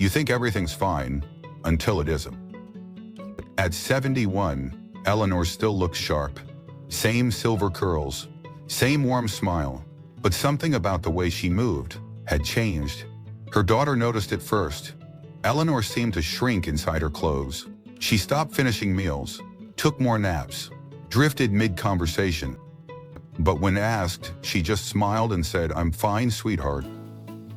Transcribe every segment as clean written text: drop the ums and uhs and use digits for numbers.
You think everything's fine until it isn't. At 71, Eleanor still looks sharp. Same silver curls, same warm smile, but something about the way she moved had changed. Her daughter noticed it first. Eleanor seemed to shrink inside her clothes. She stopped finishing meals, took more naps, drifted mid-conversation. But when asked, she just smiled and said, "I'm fine, sweetheart."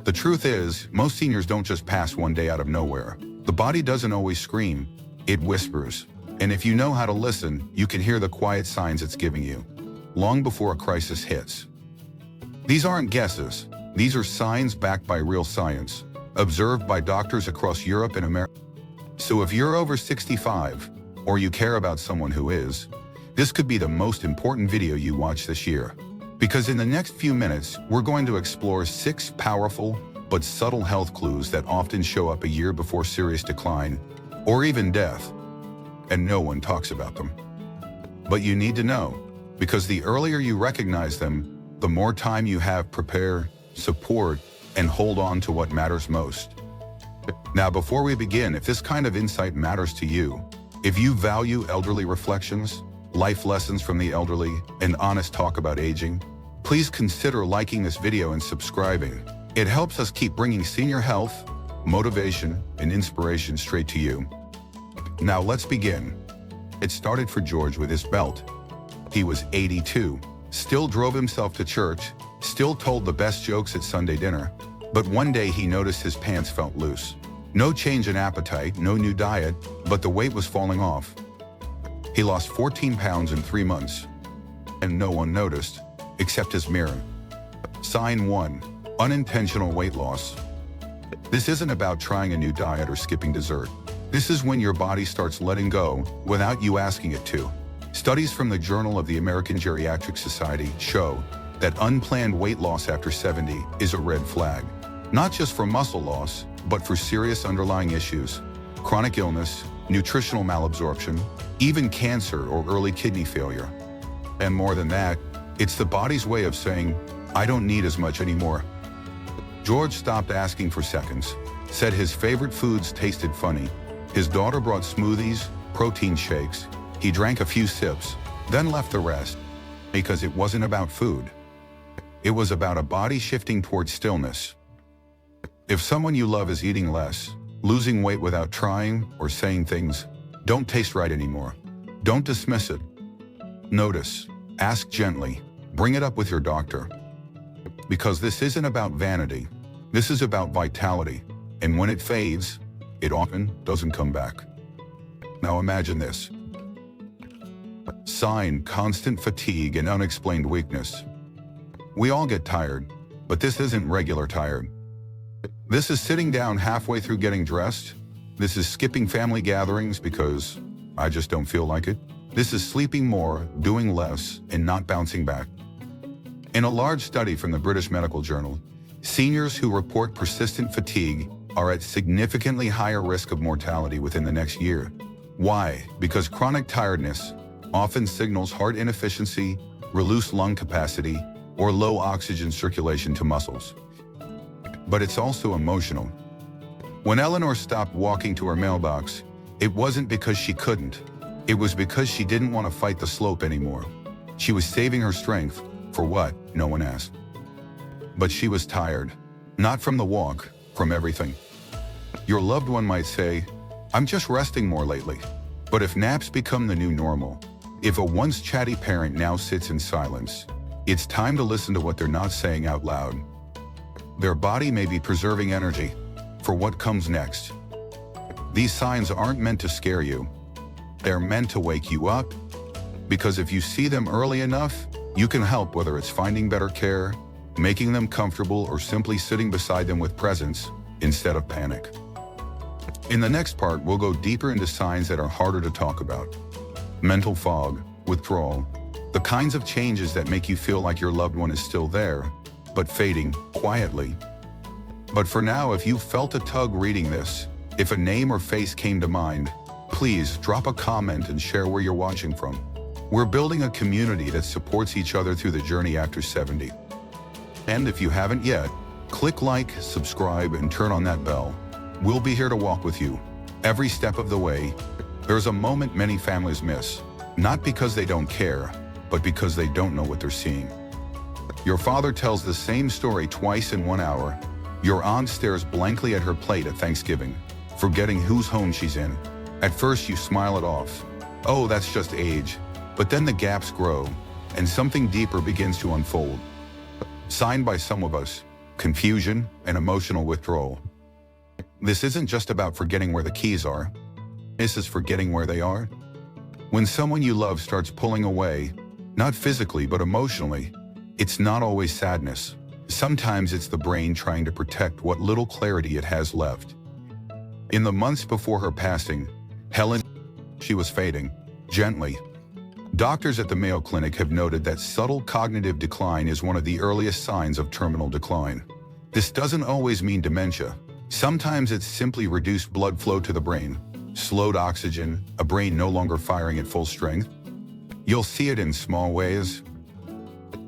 The truth is, most seniors don't just pass one day out of nowhere. The body doesn't always scream, it whispers. And if you know how to listen, you can hear the quiet signs it's giving you, long before a crisis hits. These aren't guesses. These are signs backed by real science, observed by doctors across Europe and America. So if you're over 65, or you care about someone who is, this could be the most important video you watch this year. Because in the next few minutes, we're going to explore 6 powerful but subtle health clues that often show up a year before serious decline, or even death. And no one talks about them. But you need to know, because the earlier you recognize them, the more time you have prepare, support, and hold on to what matters most. Now, before we begin, if this kind of insight matters to you, if you value elderly reflections, life lessons from the elderly, and honest talk about aging, please consider liking this video and subscribing. It helps us keep bringing senior health, motivation, and inspiration straight to you. Now let's begin. It started for George with his belt. He was 82, still drove himself to church, still told the best jokes at Sunday dinner, but one day he noticed his pants felt loose. No change in appetite, no new diet, but the weight was falling off. He lost 14 pounds in 3 months, and no one noticed, except his mirror. Sign 1, unintentional weight loss. This isn't about trying a new diet or skipping dessert. This is when your body starts letting go without you asking it to. Studies from the Journal of the American Geriatric Society show that unplanned weight loss after 70 is a red flag, not just for muscle loss, but for serious underlying issues, chronic illness, nutritional malabsorption, even cancer or early kidney failure. And more than that, it's the body's way of saying, "I don't need as much anymore." George stopped asking for seconds, said his favorite foods tasted funny. His daughter brought smoothies, protein shakes. He drank a few sips, then left the rest, because it wasn't about food. It was about a body shifting towards stillness. If someone you love is eating less, losing weight without trying, or saying things don't taste right anymore, don't dismiss it. Notice, ask gently, bring it up with your doctor. Because this isn't about vanity, this is about vitality, and when it fades, it often doesn't come back. Now imagine this. Sign: constant fatigue and unexplained weakness. We all get tired, but this isn't regular tired. This is sitting down halfway through getting dressed. This is skipping family gatherings because I just don't feel like it. This is sleeping more, doing less, and not bouncing back. In a large study from the British Medical Journal, seniors who report persistent fatigue are at significantly higher risk of mortality within the next year. Why? Because chronic tiredness often signals heart inefficiency, reduced lung capacity, or low oxygen circulation to muscles. But it's also emotional. When Eleanor stopped walking to her mailbox, it wasn't because she couldn't. It was because she didn't want to fight the slope anymore. She was saving her strength. For what? No one asked. But she was tired. Not from the walk, from everything. Your loved one might say, "I'm just resting more lately." But if naps become the new normal, if a once chatty parent now sits in silence, it's time to listen to what they're not saying out loud. Their body may be preserving energy for what comes next. These signs aren't meant to scare you. They're meant to wake you up, because if you see them early enough, you can help, whether it's finding better care, making them comfortable, or simply sitting beside them with presence instead of panic. In the next part, we'll go deeper into signs that are harder to talk about. Mental fog, withdrawal, the kinds of changes that make you feel like your loved one is still there, but fading quietly. But for now, if you felt a tug reading this, if a name or face came to mind, please drop a comment and share where you're watching from. We're building a community that supports each other through the journey after 70. And if you haven't yet, click like, subscribe, and turn on that bell. We'll be here to walk with you every step of the way. There's a moment many families miss, not because they don't care, but because they don't know what they're seeing. Your father tells the same story twice in 1 hour. Your aunt stares blankly at her plate at Thanksgiving, forgetting whose home she's in. At first you smile it off. Oh, that's just age. But then the gaps grow, and something deeper begins to unfold. Signed by some of us, confusion and emotional withdrawal. This isn't just about forgetting where the keys are. This is forgetting where they are. When someone you love starts pulling away, not physically but emotionally, it's not always sadness. Sometimes it's the brain trying to protect what little clarity it has left. In the months before her passing, Helen, she was fading, gently. Doctors at the Mayo Clinic have noted that subtle cognitive decline is one of the earliest signs of terminal decline. This doesn't always mean dementia. Sometimes it's simply reduced blood flow to the brain, slowed oxygen, a brain no longer firing at full strength. You'll see it in small ways.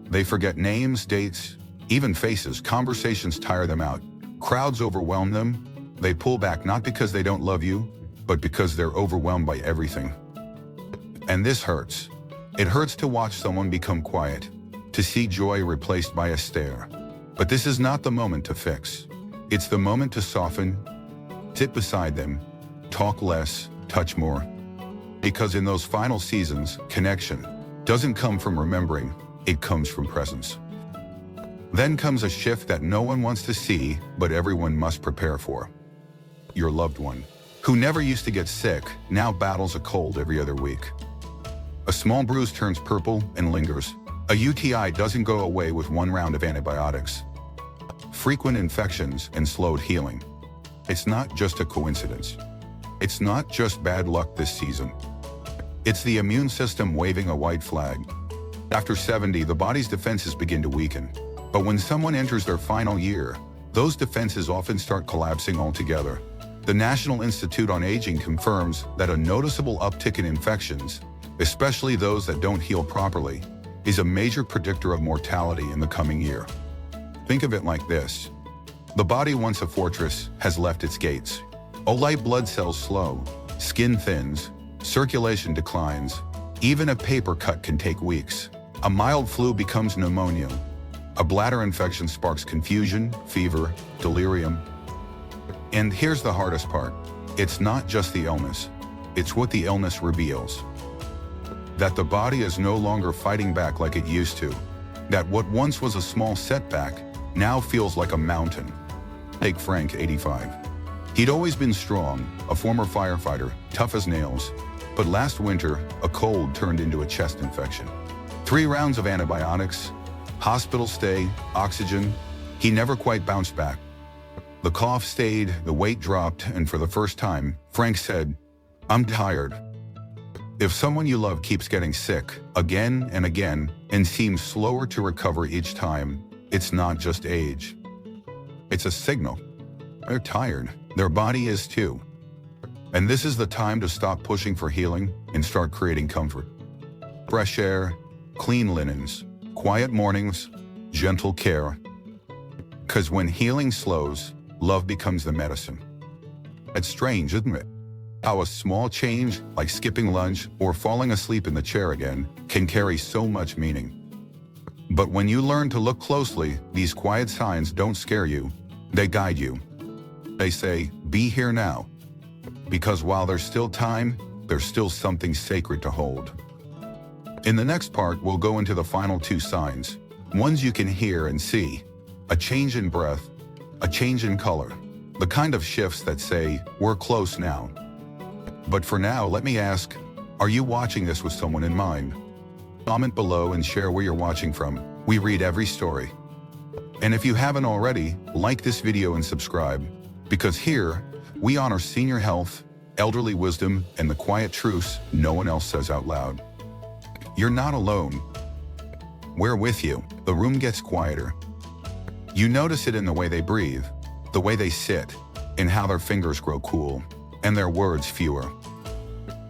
They forget names, dates, even faces. Conversations tire them out. Crowds overwhelm them. They pull back not because they don't love you, but because they're overwhelmed by everything. And this hurts. It hurts to watch someone become quiet, to see joy replaced by a stare. But this is not the moment to fix. It's the moment to soften, sit beside them, talk less, touch more. Because in those final seasons, connection doesn't come from remembering, it comes from presence. Then comes a shift that no one wants to see, but everyone must prepare for. Your loved one, who never used to get sick, now battles a cold every other week. A small bruise turns purple and lingers. A UTI doesn't go away with one round of antibiotics. Frequent infections and slowed healing. It's not just a coincidence. It's not just bad luck this season. It's the immune system waving a white flag. After 70, the body's defenses begin to weaken. But when someone enters their final year, those defenses often start collapsing altogether. The National Institute on Aging confirms that a noticeable uptick in infections, especially those that don't heal properly, is a major predictor of mortality in the coming year. Think of it like this. The body, once a fortress, has left its gates. White blood cells slow, skin thins, circulation declines. Even a paper cut can take weeks. A mild flu becomes pneumonia. A bladder infection sparks confusion, fever, delirium. And here's the hardest part. It's not just the illness. It's what the illness reveals. That the body is no longer fighting back like it used to. That what once was a small setback now feels like a mountain. Take Frank, 85. He'd always been strong, a former firefighter, tough as nails. But last winter, a cold turned into a chest infection. 3 rounds of antibiotics, hospital stay, oxygen. He never quite bounced back. The cough stayed, the weight dropped, and for the first time, Frank said, "I'm tired." If someone you love keeps getting sick again and again and seems slower to recover each time, it's not just age. It's a signal. They're tired. Their body is too. And this is the time to stop pushing for healing and start creating comfort. Fresh air, clean linens, quiet mornings, gentle care. Because when healing slows, love becomes the medicine. It's strange, isn't it? How a small change, like skipping lunch or falling asleep in the chair again, can carry so much meaning. But when you learn to look closely, these quiet signs don't scare you, they guide you. They say, be here now. Because while there's still time, there's still something sacred to hold. In the next part, we'll go into the final 2 signs, ones you can hear and see. A change in breath, a change in color, the kind of shifts that say, we're close now. But for now, let me ask, are you watching this with someone in mind? Comment below and share where you're watching from. We read every story. And if you haven't already, like this video and subscribe, because here, we honor senior health, elderly wisdom, and the quiet truths no one else says out loud. You're not alone. We're with you. The room gets quieter. You notice it in the way they breathe, the way they sit, and how their fingers grow cool, and their words fewer.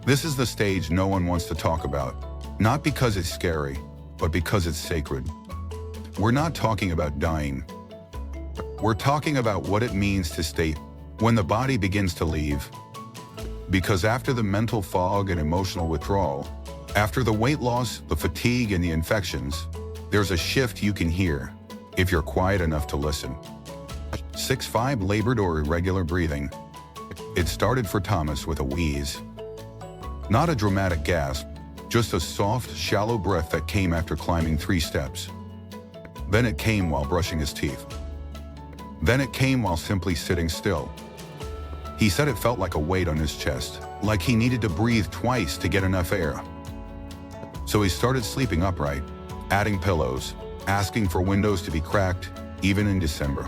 This is the stage no one wants to talk about, not because it's scary, but because it's sacred. We're not talking about dying. We're talking about what it means to stay when the body begins to leave. Because after the mental fog and emotional withdrawal, after the weight loss, the fatigue, and the infections, there's a shift you can hear if you're quiet enough to listen. 6-5 labored or irregular breathing. It started for Thomas with a wheeze. Not a dramatic gasp, just a soft, shallow breath that came after climbing 3 steps. Then it came while brushing his teeth. Then it came while simply sitting still. He said it felt like a weight on his chest, like he needed to breathe twice to get enough air. So he started sleeping upright, adding pillows, asking for windows to be cracked, even in December.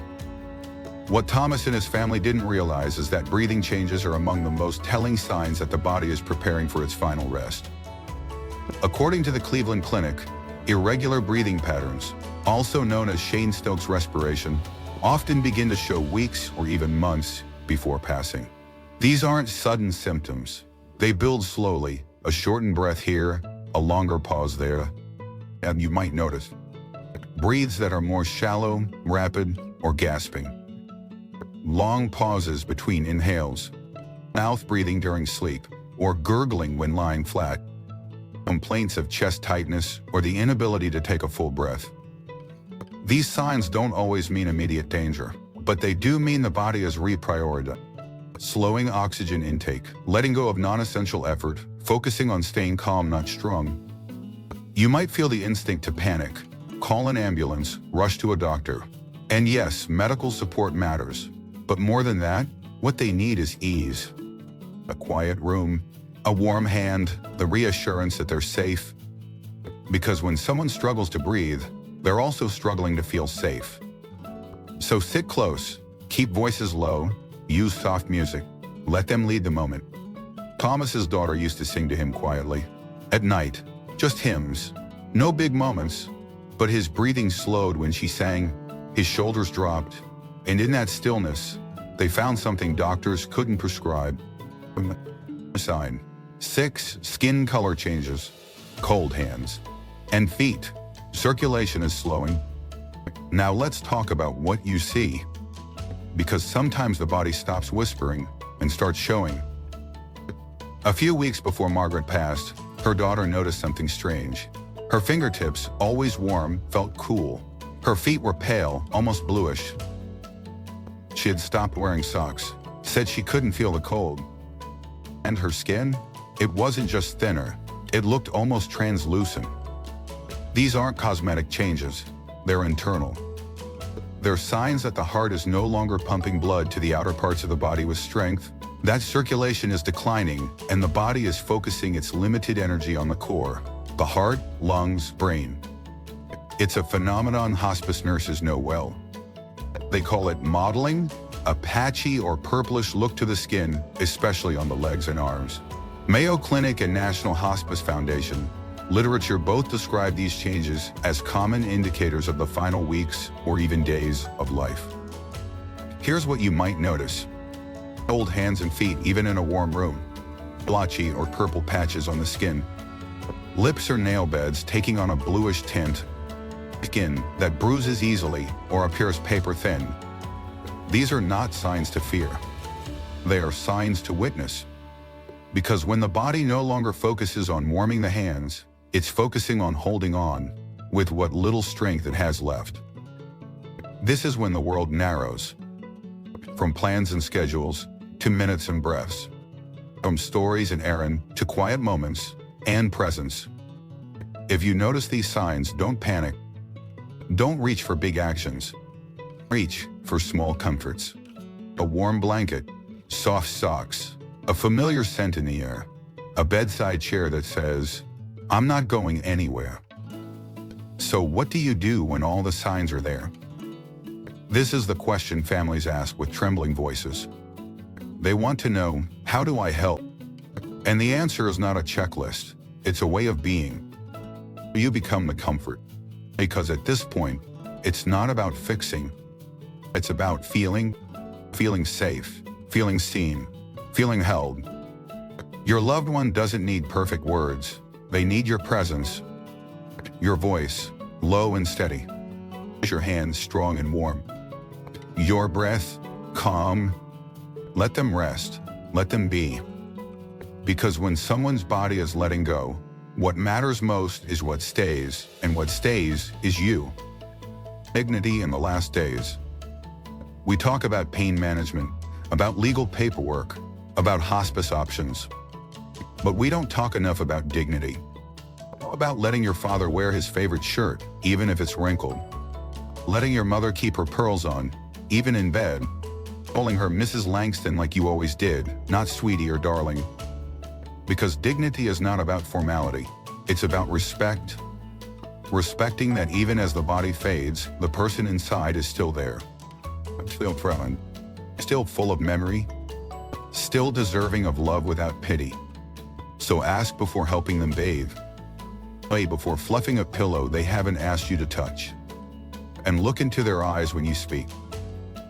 What Thomas and his family didn't realize is that breathing changes are among the most telling signs that the body is preparing for its final rest. According to the Cleveland Clinic, irregular breathing patterns, also known as Cheyne-Stokes respiration, often begin to show weeks or even months before passing. These aren't sudden symptoms. They build slowly, a shortened breath here, a longer pause there, and you might notice breaths that are more shallow, rapid, or gasping. Long pauses between inhales, mouth breathing during sleep, or gurgling when lying flat. Complaints of chest tightness or the inability to take a full breath. These signs don't always mean immediate danger, but they do mean the body is reprioritizing. Slowing oxygen intake, letting go of non-essential effort, focusing on staying calm, not strong. You might feel the instinct to panic, call an ambulance, rush to a doctor. And yes, medical support matters. But more than that, what they need is ease. A quiet room, a warm hand, the reassurance that they're safe. Because when someone struggles to breathe, they're also struggling to feel safe. So sit close, keep voices low, use soft music, let them lead the moment. Thomas's daughter used to sing to him quietly. At night, just hymns, no big moments, but his breathing slowed when she sang, his shoulders dropped, and in that stillness, they found something doctors couldn't prescribe. Sign. 6, skin color changes, cold hands, and feet. Circulation is slowing. Now let's talk about what you see. Because sometimes the body stops whispering and starts showing. A few weeks before Margaret passed, her daughter noticed something strange. Her fingertips, always warm, felt cool. Her feet were pale, almost bluish. She had stopped wearing socks, said she couldn't feel the cold. And her skin? It wasn't just thinner, it looked almost translucent. These aren't cosmetic changes, they're internal. They're signs that the heart is no longer pumping blood to the outer parts of the body with strength, that circulation is declining, and the body is focusing its limited energy on the core, the heart, lungs, brain. It's a phenomenon hospice nurses know well. They call it mottling, a patchy or purplish look to the skin, especially on the legs and arms. Mayo Clinic and National Hospice Foundation literature both describe these changes as common indicators of the final weeks or even days of life. Here's what you might notice. Cold hands and feet even in a warm room. Blotchy or purple patches on the skin. Lips or nail beds taking on a bluish tint. Skin that bruises easily or appears paper thin. These are not signs to fear. They are signs to witness. Because when the body no longer focuses on warming the hands, it's focusing on holding on with what little strength it has left. This is when the world narrows. From plans and schedules to minutes and breaths. From stories and errand to quiet moments and presence. If you notice these signs, don't panic. Don't reach for big actions. Reach for small comforts. A warm blanket, soft socks, a familiar scent in the air, a bedside chair that says, "I'm not going anywhere." So what do you do when all the signs are there? This is the question families ask with trembling voices. They want to know, how do I help? And the answer is not a checklist, it's a way of being. You become the comfort. Because at this point, it's not about fixing. It's about feeling safe, feeling seen, feeling held. Your loved one doesn't need perfect words. They need your presence, your voice, low and steady, your hands strong and warm, your breath, calm, Let them rest. Let them be. Because when someone's body is letting go, what matters most is what stays, and what stays is you. Dignity in the last days. We talk about pain management, about legal paperwork, about hospice options. But we don't talk enough about dignity. About letting your father wear his favorite shirt, even if it's wrinkled. Letting your mother keep her pearls on, even in bed. Calling her Mrs. Langston like you always did, not sweetie or darling. Because dignity is not about formality. It's about respect. Respecting that even as the body fades, the person inside is still there. Still present. Still full of memory. Still deserving of love without pity. So ask before helping them bathe. Play before fluffing a pillow they haven't asked you to touch. And look into their eyes when you speak.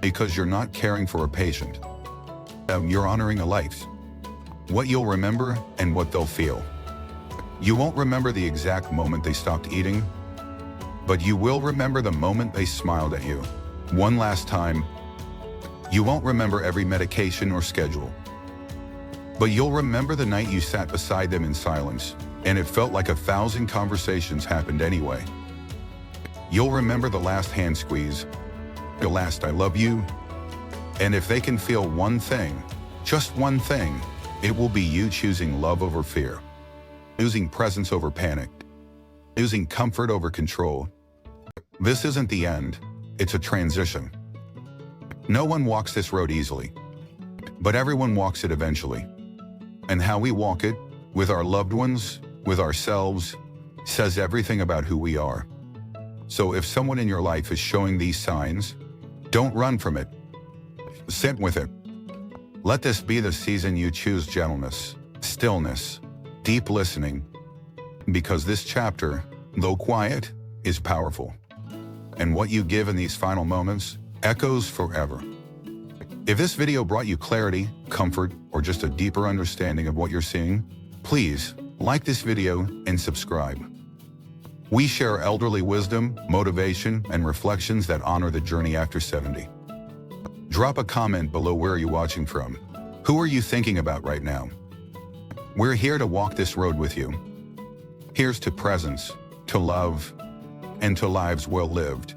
Because you're not caring for a patient. You're honoring a life. What you'll remember and what they'll feel. You won't remember the exact moment they stopped eating, but you will remember the moment they smiled at you. One last time. You won't remember every medication or schedule, but you'll remember the night you sat beside them in silence, and it felt like 1,000 conversations happened anyway. You'll remember the last hand squeeze, the last I love you, and if they can feel one thing, just one thing, it will be you choosing love over fear, choosing presence over panic, choosing comfort over control. This isn't the end, it's a transition. No one walks this road easily, but everyone walks it eventually. And how we walk it, with our loved ones, with ourselves, says everything about who we are. So if someone in your life is showing these signs, don't run from it. Sit with it. Let this be the season you choose gentleness, stillness, deep listening, because this chapter, though quiet, is powerful. And what you give in these final moments echoes forever. If this video brought you clarity, comfort, or just a deeper understanding of what you're seeing, please like this video and subscribe. We share elderly wisdom, motivation, and reflections that honor the journey after 70. Drop a comment below where you're watching from. Who are you thinking about right now? We're here to walk this road with you. Here's to presence, to love, and to lives well lived.